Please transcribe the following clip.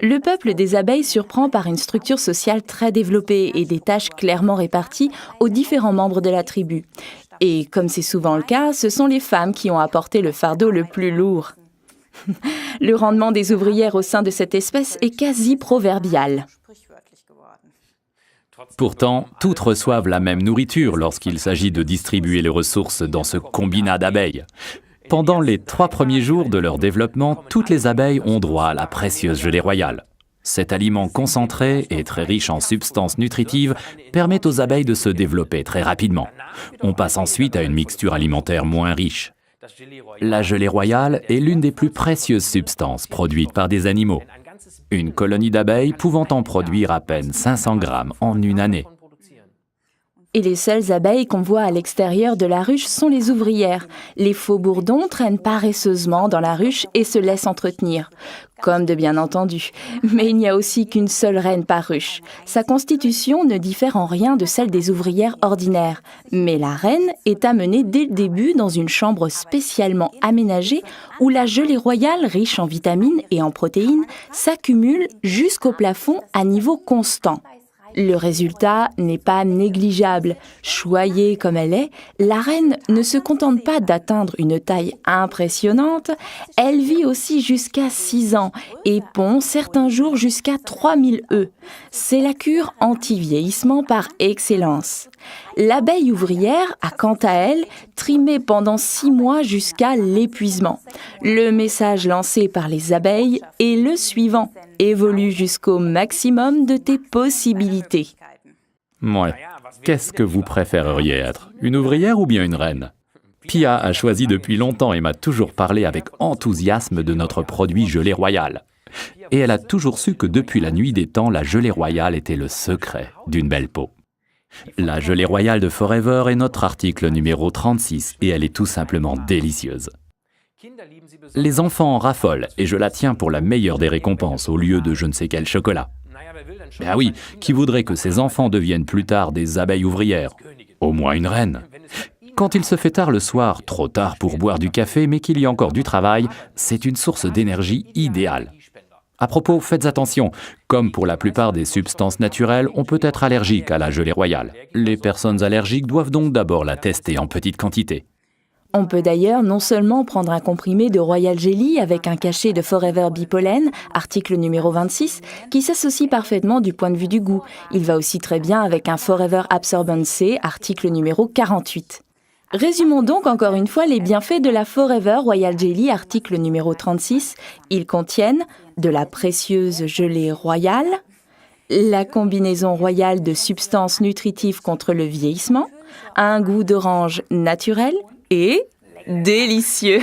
Le peuple des abeilles surprend par une structure sociale très développée et des tâches clairement réparties aux différents membres de la tribu. Et comme c'est souvent le cas, ce sont les femmes qui ont apporté le fardeau le plus lourd. Le rendement des ouvrières au sein de cette espèce est quasi proverbial. Pourtant, toutes reçoivent la même nourriture lorsqu'il s'agit de distribuer les ressources dans ce combinat d'abeilles. Pendant les 3 premiers jours de leur développement, toutes les abeilles ont droit à la précieuse gelée royale. Cet aliment concentré et très riche en substances nutritives permet aux abeilles de se développer très rapidement. On passe ensuite à une mixture alimentaire moins riche. La gelée royale est l'une des plus précieuses substances produites par des animaux. Une colonie d'abeilles pouvant en produire à peine 500 grammes en une année. Et les seules abeilles qu'on voit à l'extérieur de la ruche sont les ouvrières. Les faux bourdons traînent paresseusement dans la ruche et se laissent entretenir. Comme de bien entendu. Mais il n'y a aussi qu'une seule reine par ruche. Sa constitution ne diffère en rien de celle des ouvrières ordinaires. Mais la reine est amenée dès le début dans une chambre spécialement aménagée où la gelée royale, riche en vitamines et en protéines, s'accumule jusqu'au plafond à niveau constant. Le résultat n'est pas négligeable. Choyée comme elle est, la reine ne se contente pas d'atteindre une taille impressionnante, elle vit aussi jusqu'à 6 ans et pond certains jours jusqu'à 3000 œufs. C'est la cure anti-vieillissement par excellence. L'abeille ouvrière a quant à elle trimé pendant 6 mois jusqu'à l'épuisement. Le message lancé par les abeilles est le suivant: évolue jusqu'au maximum de tes possibilités. Ouais. Qu'est-ce que vous préféreriez être? Une ouvrière ou bien une reine? Pia a choisi depuis longtemps et m'a toujours parlé avec enthousiasme de notre produit gelée royale. Et elle a toujours su que depuis la nuit des temps, la gelée royale était le secret d'une belle peau. La gelée royale de Forever est notre article numéro 36 et elle est tout simplement délicieuse. Les enfants en raffolent et je la tiens pour la meilleure des récompenses au lieu de je ne sais quel chocolat. Ben oui, qui voudrait que ses enfants deviennent plus tard des abeilles ouvrières? Au moins une reine. Quand il se fait tard le soir, trop tard pour boire du café, mais qu'il y a encore du travail, c'est une source d'énergie idéale. À propos, faites attention, comme pour la plupart des substances naturelles, on peut être allergique à la gelée royale. Les personnes allergiques doivent donc d'abord la tester en petite quantité. On peut d'ailleurs non seulement prendre un comprimé de Royal Jelly avec un cachet de Forever Bipollen, article numéro 26, qui s'associe parfaitement du point de vue du goût. Il va aussi très bien avec un Forever Absorbent C, article numéro 48. Résumons donc encore une fois les bienfaits de la Forever Royal Jelly, article numéro 36. Ils contiennent de la précieuse gelée royale, la combinaison royale de substances nutritives contre le vieillissement, un goût d'orange naturel et délicieux.